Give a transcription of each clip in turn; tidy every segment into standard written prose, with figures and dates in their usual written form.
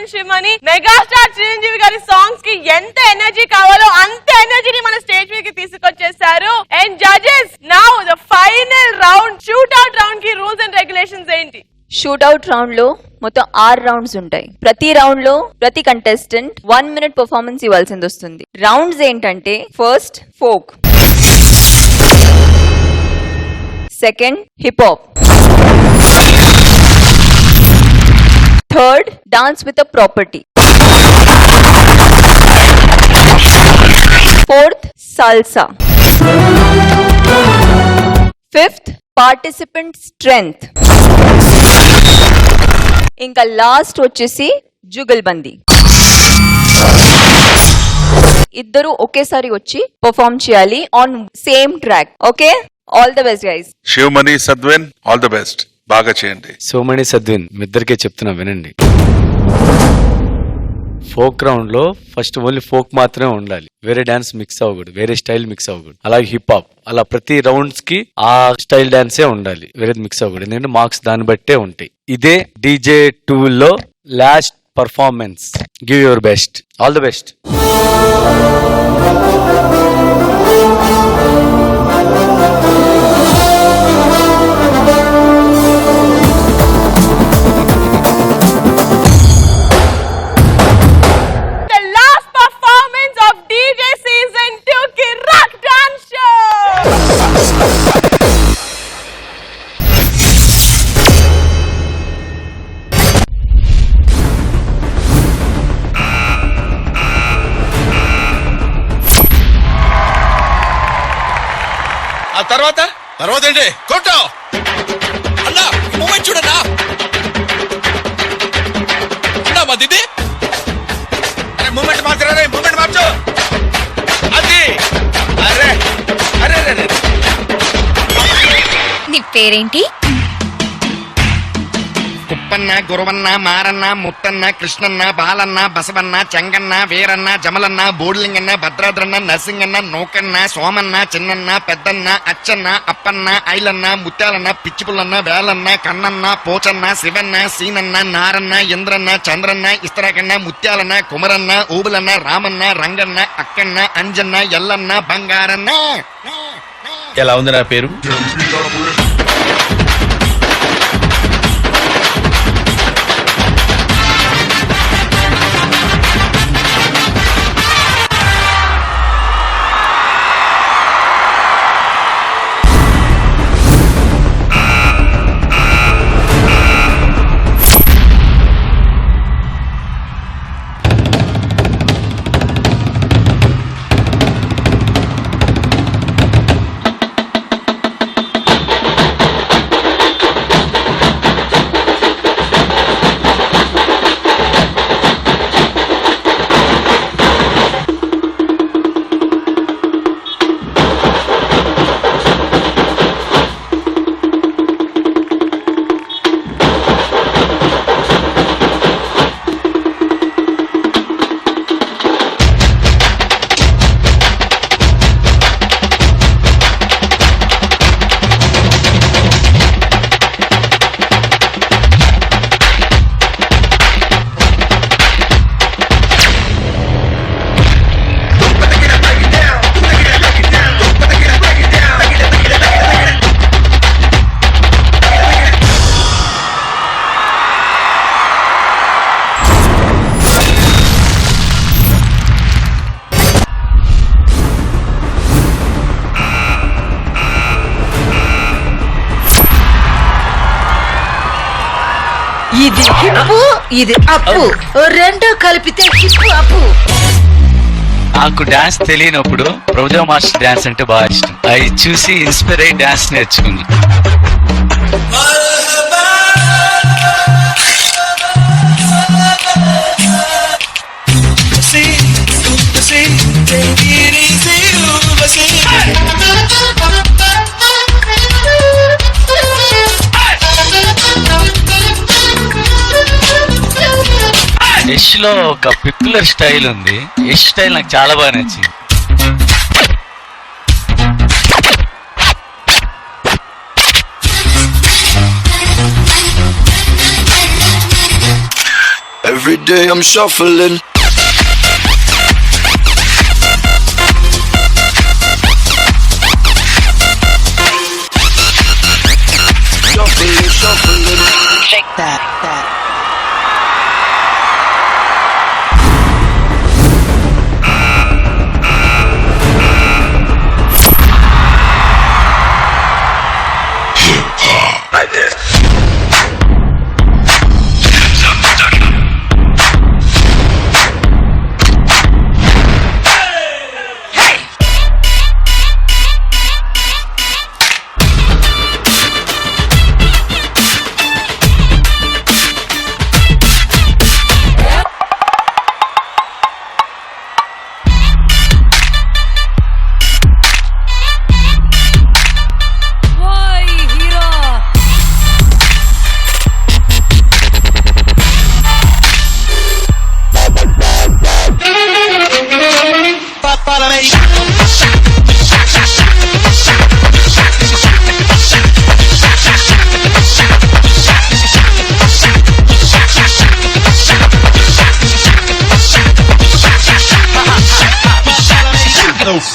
And Sivamani. Megastar Chiranjeevi గారి songs కి ఎంత ఎనర్జీ కావాలో అంత ఎనర్జీని మన స్టేజ్ మీదకి తీసుకొచ్చేసారు. And judges, now the final round, shoot out round కి రూల్స్ అండ్ రెగ్యులేషన్స్ ఏంటి? షూట్ అవుట్ రౌండ్ లో మొత్తం 6 రౌండ్స్ ఉంటాయి. ప్రతి రౌండ్ లో ప్రతి కంటెస్టెంట్ 1 minute పర్ఫార్మెన్స్ ఇవ్వాల్సింది వస్తుంది. రౌండ్స్ ఏంటంటే, first folk, second hip hop, third dance with a property, fourth salsa, fifth participant strength, ఇంకా లాస్ట్ వచ్చేసి జుగల్బందీ. ఇద్దరు ఒకేసారి వచ్చి పర్ఫార్మ్ చేయాలి on same track. Okay, all the best guys. Sivamani, Sadwin, all the best. బాగా చేయండి. శివమణి, సద్విన్ మీ ఇద్దరికే చెప్తున్నా వినండి. ఫోక్ రౌండ్ లో ఫస్ట్ ఓన్లీ ఫోక్ మాత్రమే ఉండాలి, వేరే డాన్స్ మిక్స్ అవ్వకూడదు, వేరే స్టైల్ మిక్స్ అవ్వకూడదు. అలాగే హిప్ హాప్, అలా ప్రతి రౌండ్స్ కి ఆ స్టైల్ డాన్సే ఉండాలి, వేరేది మిక్స్ అవ్వకూడదు. ఎందుకంటే మార్క్స్ దాన్ని బట్టే ఉంటాయి. ఇదే DJ 2 లో last performance. Give your best. All the best. తర్వాత ఏంటి? కొట్టు అన్నా, మూమెంట్ చూడన్నా అన్నా. మా దిది మూమెంట్ మార్చరా, మూమెంట్ మార్చు. అది అరే అరే అరే. నీ పేరేంటి? కుప్పన్న, గురవన్న, మారన్న, ముత్తన్న, కృష్ణన్న, బాలన్న, బసవన్న, చెంగన్న, వీరన్న, జమలన్న, బోడిలింగన్న, భద్రాద్రన్న, నర్సింగన్న, నూకన్న, సోమన్న, చిన్నన్న, పెద్దన్న, అచ్చన్న, అప్పన్న, ఐలన్న, ముత్యాలన్న, పిచ్చిపుల్లన్న, వేలన్న, కన్నన్న, పోచన్న, శివన్న, సీనన్న, నారన్న, ఇంద్రన్న, చంద్రన్న, ఇస్తరాకన్న, ముత్యాలన్న, కుమరన్న, ఊబులన్న, రామన్న, రంగన్న, అక్కన్న, అంజన్న, ఎల్లన్న, బంగారన్న. ఎలా ఉంది నా పేరు? ఇది హిప్పు, ఇది అప్పు, రెండో కలిపితే హిప్పు అప్పు. నాకు డాన్స్ తెలియనప్పుడు ప్రభుదేవ మాస్టర్ డాన్స్ అంటే బాగా ఇష్టం. అవి చూసి ఇన్స్పైర్ అయ్యి డాన్స్ నేర్చుకున్నా. యష్ లో ఒక పిక్యులర్ స్టైల్ ఉంది. యష్ స్టైల్ నాకు చాలా బాగా నచ్చింది. Every day I'm shuffling. Shuffling. Shake that. Like this.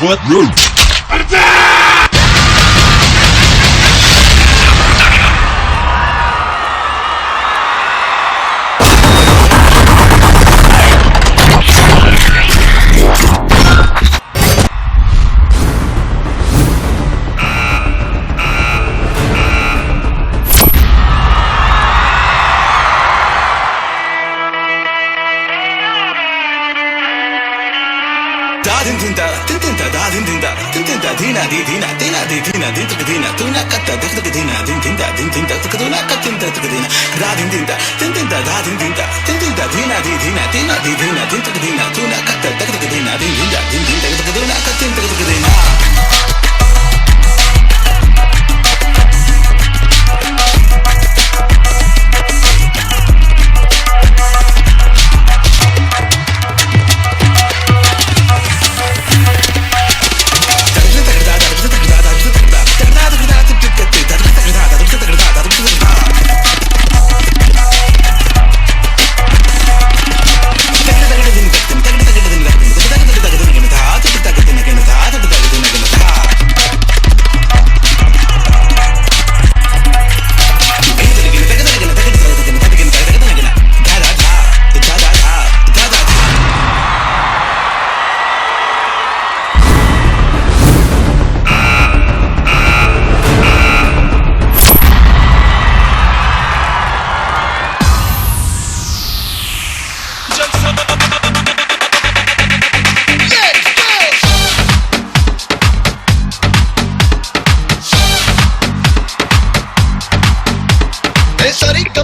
Foot root.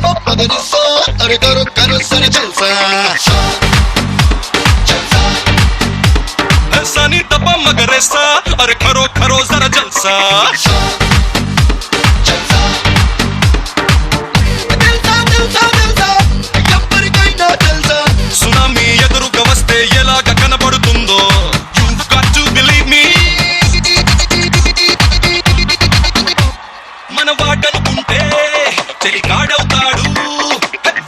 अरे करो करो सर जलसा सानी टपा मगरेसा अरे करो करो जरा जलसा సునామీ ఎదురుగా వస్తే ఎలాగ కనబడుతుందో You've got to believe me మన వాటనుకుంటే చెలికాడవుతాడు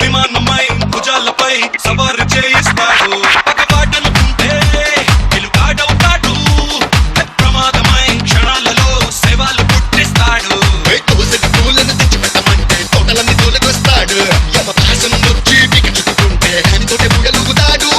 విమానమై భుజాలపై సవారు చేయిస్తాడు పగవాటనుకుంటే పిలుకాడవుతాడు ప్రమాదమై క్షణాలలో సేవలు పుట్టిస్తాడు పూలను తెచ్చిపెట్టమంటే తోటలన్నీ తోలకొస్తాడు యమపాసం వచ్చి బిగుచుకుంటే హరితోటే బుడలుగుతాడు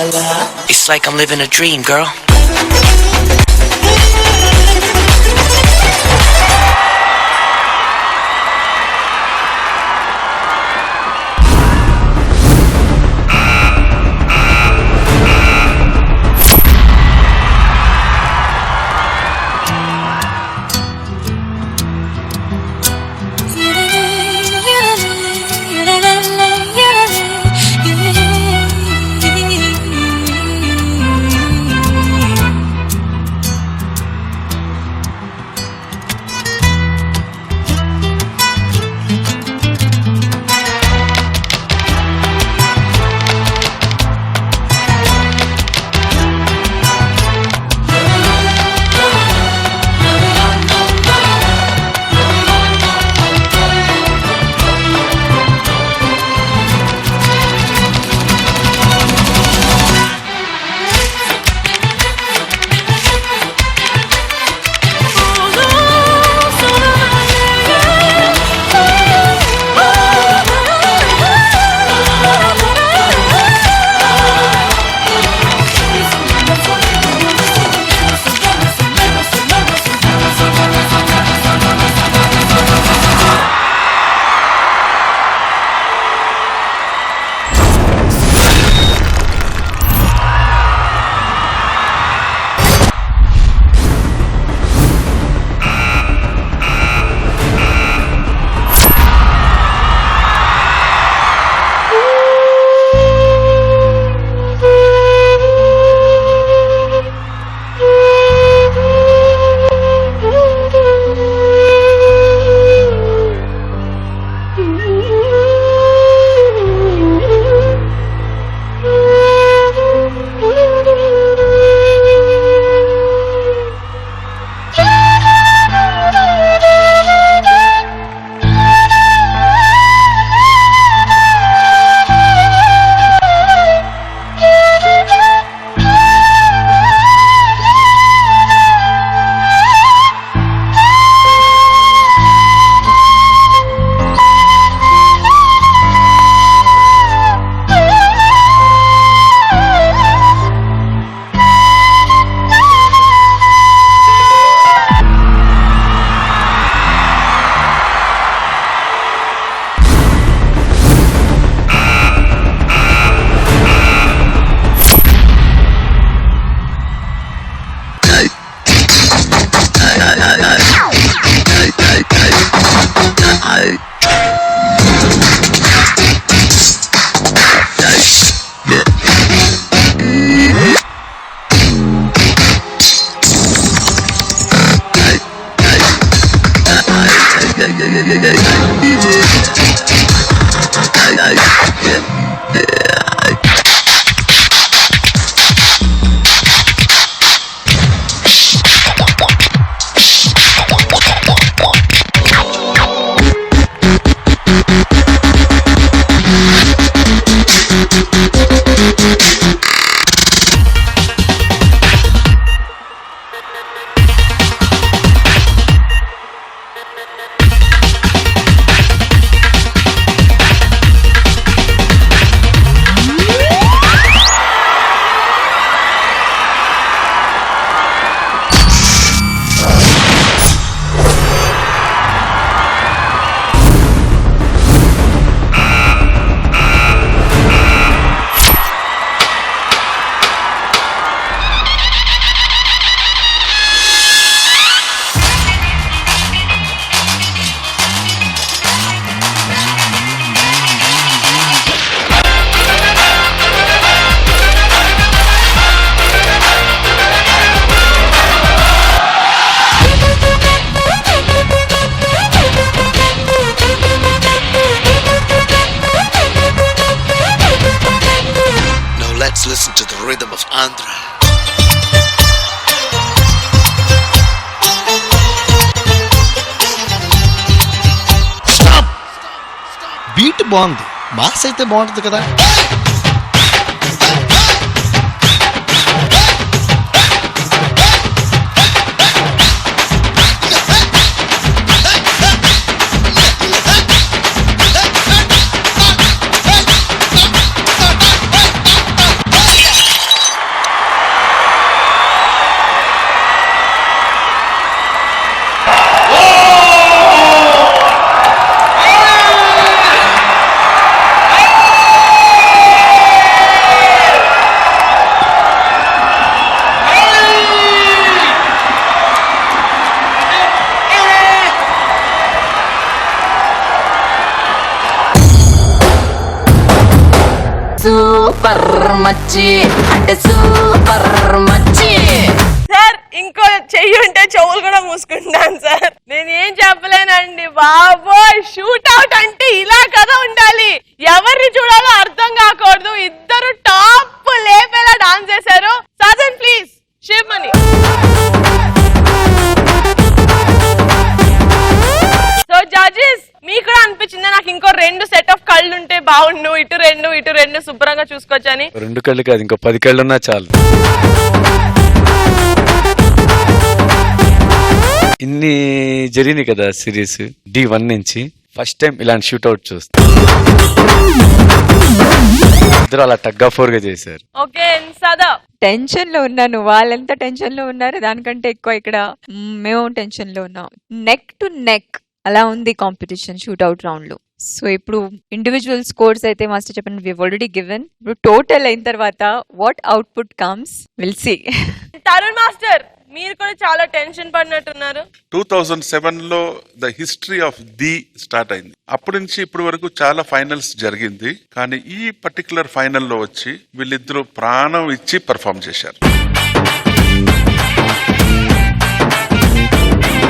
It's like I'm living a dream, girl. Listen to the rhythm of Andhra. Stop. Beat బాగుంది, మాస్ అయితే బాగుంటుంది కదా. మచ్చి అంటే సూపర్ మచ్చి. సార్ ఇంకో చెయ్యి ఉంటే చెవులు కూడా మూసుకుంటాను సార్. నేను ఏం చెప్పలేనండి బాబోయ్. షూట్ అవుట్ అంటే ఇలా కదా ఉండాలి. ఎవరిని చూడాలో అర్థం కాకూడదు. ఇద్దరు టాప్ లేపేలా డాన్స్ చేశారు. Sajan please Sivamani. So judges మీకు కూడా అనిపించిందా నాకు ఇంకో 2 సెట్ ఆఫ్ కళ్ళు ఉంటే బాగుండు, ఇటు రెండు శుభ్రంగా చూసుకోవచ్చని? 2 కళ్ళు కాదు, ఇంకో 10 కళ్ళు ఉన్నా చాలు. ఇన్ని జరిగినాయి కదా సిరీస్ D1 నుంచి, ఫస్ట్ టైం ఇలాంటి షూట్అవుట్ చూస్తా. ఇద్దరు అలా టగ్గా ఫోర్గా చేశారు. ఓకే సదా టెన్షన్ లో ఉన్నాను, వాళ్ళంతా టెన్షన్ లో ఉన్నారు. దానికంటే ఎక్కువ ఇక్కడ మేము టెన్షన్ లో ఉన్నాం. నెక్ టు నెక్ అలా ఉంది కాంపిటీషన్ షూట్అవుట్ రౌండ్ లో. సో ఇప్పుడు ఇండివిజువల్ స్కోర్స్ అయితే మాస్టర్ చెప్పండి, వి ఆల్రెడీ గివెన్. ఇప్పుడు టోటల్ అయిన తర్వాత what output comes will see. Tarun master మీరు కూడా చాలా టెన్షన్ పడినట్టున్నారు. 2007 లో the history of the start అయింది. అప్పటి నుంచి ఇప్పటి వరకు చాలా ఫైనల్స్ జరిగింది. కానీ ఈ పర్టికులర్ ఫైనల్లో వచ్చి వీళ్ళిద్దరూ ప్రాణం ఇచ్చి పర్ఫామ్ చేశారు.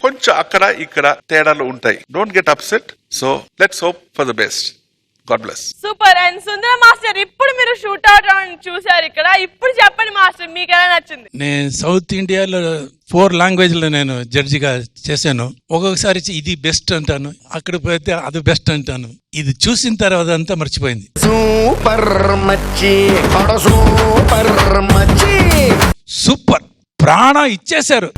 కొంచెం అక్కడ ఇక్కడ తేడాలు ఉంటాయి. Don't get upset. So let's hope for the best. God bless. Super. And Sundara master ఇప్పుడు మీరు షూట్అవుట్ రౌండ్ చూసారు ఇక్కడ. ఇప్పుడు చెప్పండి మాస్టర్ మీకు ఎలా నచ్చింది? నేను సౌత్ ఇండియాలో 4 లాంగ్వేజ్లో నేను జడ్జిగా చేశాను. ఒక్కొక్కసారి ఇది బెస్ట్ అంటాను, అక్కడ పోతే అది బెస్ట్ అంటాను. ఇది చూసిన తర్వాత అంతా మర్చిపోయింది. సూపర్ మచ్చి సూపర్ మచ్చి సూపర్ ప్రాణం ఇచ్చేశారు.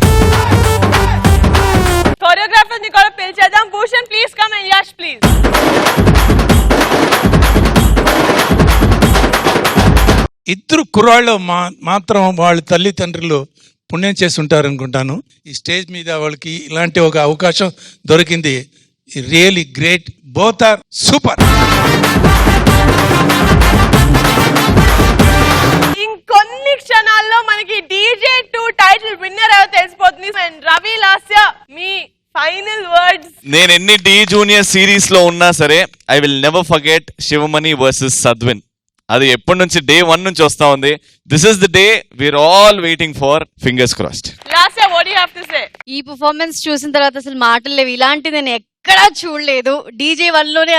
కొరియోగ్రాఫర్ ని కూడా పిలిచేద్దాం. Bhushan please come and Yash please. ఇద్దరు కుర్రాళ్ళు మాత్రం వాళ్ళ తల్లిదండ్రులు పుణ్యం చేసి ఉంటారు అనుకుంటాను. ఈ స్టేజ్ మీద వాళ్ళకి ఇలాంటి ఒక అవకాశం దొరికింది. Really great. Both are super. ఇంకొన్ని క్షణాల్లో మనకి DJ2 టైటిల్ విన్నర్ ఎవరో తెలిసిపోతుంది. అండ్ రవి లాస్య మీ ఫైనల్ వర్డ్స్. నేను ఎన్ని డి జూనియర్ సిరీస్ లో ఉన్నా సరే I will never forget Sivamani versus Sadwin. అది ఎప్పటి నుంచి Day 1 నుంచి వస్తా ఉంది. This is the day we are all waiting for. Fingers crossed. Lasya what do you have to say? ఈ పర్ఫార్మెన్స్ చూసిన తర్వాత అసలు మాటలు లేవు. ఇలాంటి నేను ఎక్కడా చూడలేదు. DJ1 లోనే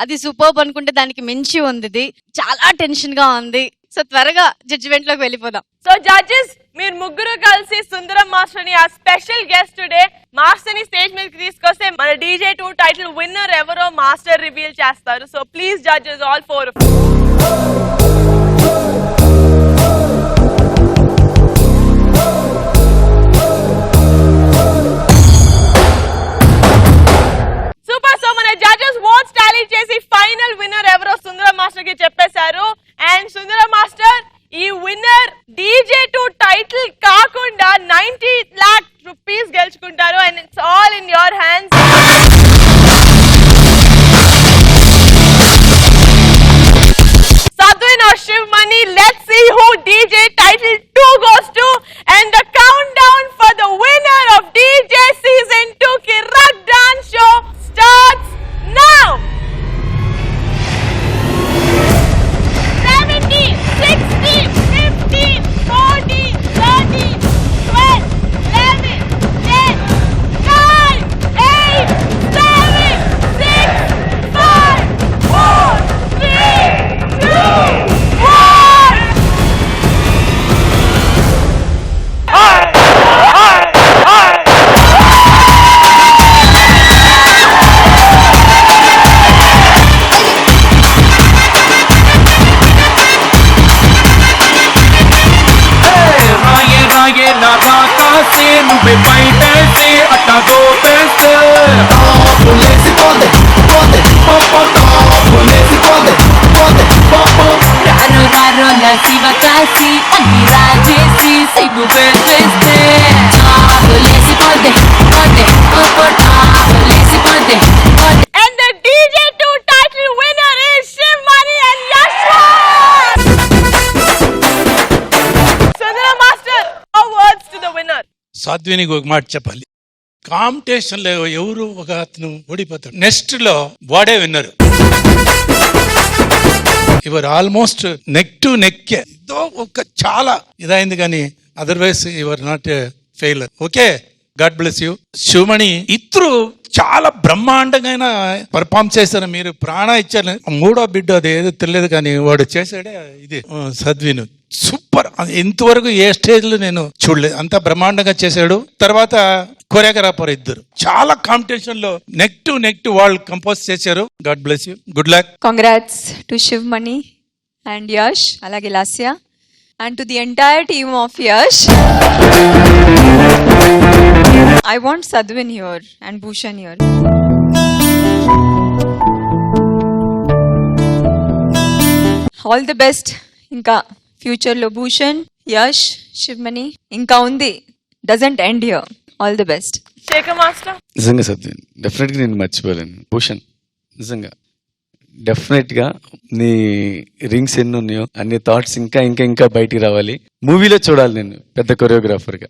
అది సూపర్బ్ అనుకుంటే దానికి మించి ఉంది. చాలా టెన్షన్ గా ఉంది. సో త్వరగా జడ్జిమెంట్ లోకి వెళ్ళిపోదాం. సో జడ్జెస్ మీరు ముగ్గురు కలిసి సుందరం మాస్టర్ ని ఆ స్పెషల్ గెస్ట్ టుడే మాస్టర్ ని స్టేజ్ మీదకి తీసుకొస్తే మన DJ2 టైటిల్ విన్నర్ ఎవరో మాస్టర్ రివీల్ చేస్తారు. So please judges all 4 of you. Super. So మన జడ్జెస్ ఓట్స్ టాలీ చేసి ఫైనల్ విన్నర్ ఎవరో సుందరం మాస్టర్ కి చెప్పేశారు. అండ్ సుందరం మాస్టర్ ఈ విన్నర్ DJ2 టైటిల్ కాకుండా 90 lakh rupees గెలుచుకుంటారు. And it's all in your hands. Sadwin or Shivmani, let's see who DJ title 2 goes to. And the countdown for the winner of DJ season 2 ki Rock Dance Show starts now. 70, 60, 50, 40, 30, 12, 11, 10, 9, 8, 7, 6, 5, 4, 3, 2, 1. And the DJ2 title winner is Shivmani and Yashwant. Sundara Master, our words to the winner. సాధ్వినికి ఒక మాట చెప్పాలి. Competition లో ఎవరు ఒక అతను ఓడిపోతాడు, next లో వాడే winner. You're almost neck to neck ఏదో ఒక చాలా ఇదైంది కానీ otherwise you're not failure. Okay, God bless you. Shivamani ఇద్దరు చాలా బ్రహ్మాండంగా పర్ఫామ్ చేశారు. మీరు ప్రాణ ఇచ్చారు. మూడో బిడ్డ అది ఏదో తెలియదు కానీ వాడు చేశాడే ఇది సద్విను సూపర్. ఇంతవరకు ఏ స్టేజ్ లో నేను చూడలేదు, అంత బ్రహ్మాండంగా చేశాడు. తర్వాత కొరియోగ్రాఫర్ ఇద్దరు చాలా కాంపిటీషన్ లో నెక్ టు వాళ్ళు కంపోజ్ చేశారు. God bless you, good luck. Congrats to Shivmani and Yash, alage Lasya, and to the entire team of Yash. I want Sadvin here and Bhushan here. All the best. Inka future lo Bhushan, Yash, Shivmani inka undi. Doesn't end here. All the best. Shekhar master. నిజంగా సత్యం, డెఫినెట్గా నేను మర్చిపోలేను. భూషణ్, నిజంగా డెఫినెట్గా నీ rings ఎన్ని ఉన్నాయో అన్ని థాట్స్ ఇంకా ఇంకా ఇంకా బయటికి రావాలి. మూవీలో చూడాలి నేను పెద్ద కొరియోగ్రాఫర్గా.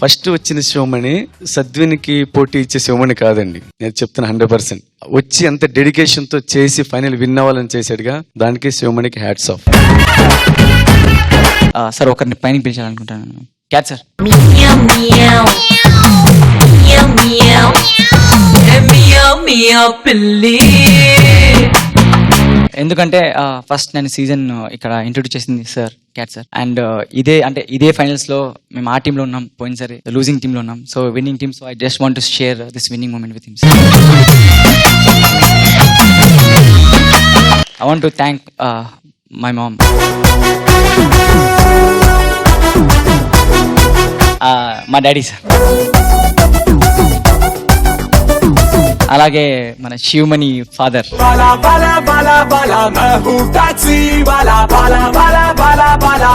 ఫస్ట్ వచ్చిన శివమణి సద్వినికి పోటీ ఇచ్చే శివమణి కాదండి, నేను చెప్తున్నా 100%. వచ్చి అంత డెడికేషన్ తో చేసి ఫైనల్ విన్ అవ్వాలని చేశాడుగా, దానికి శివమణికి హ్యాట్స్ ఆఫ్. సార్ ఒకరిని పైన పిలిచాలనుకుంటాను. Cat sir. ఎందుకంటే ఫస్ట్ నేను సీజన్ ఇక్కడ ఇంట్రొడ్యూస్ చేసింది సార్ క్యాట్ సార్. అండ్ ఇదే ఫైనల్స్ లో మేము ఆ టీమ్ లో ఉన్నాం, పోయినసారి లూజింగ్ టీమ్ లో ఉన్నాం. So winning team, so I just want to share this winning moment with him. I want to thank my mom, మా డాడీ సార్, అలాగే మన Sivamani father. Taxi, bala bala bala bala bala,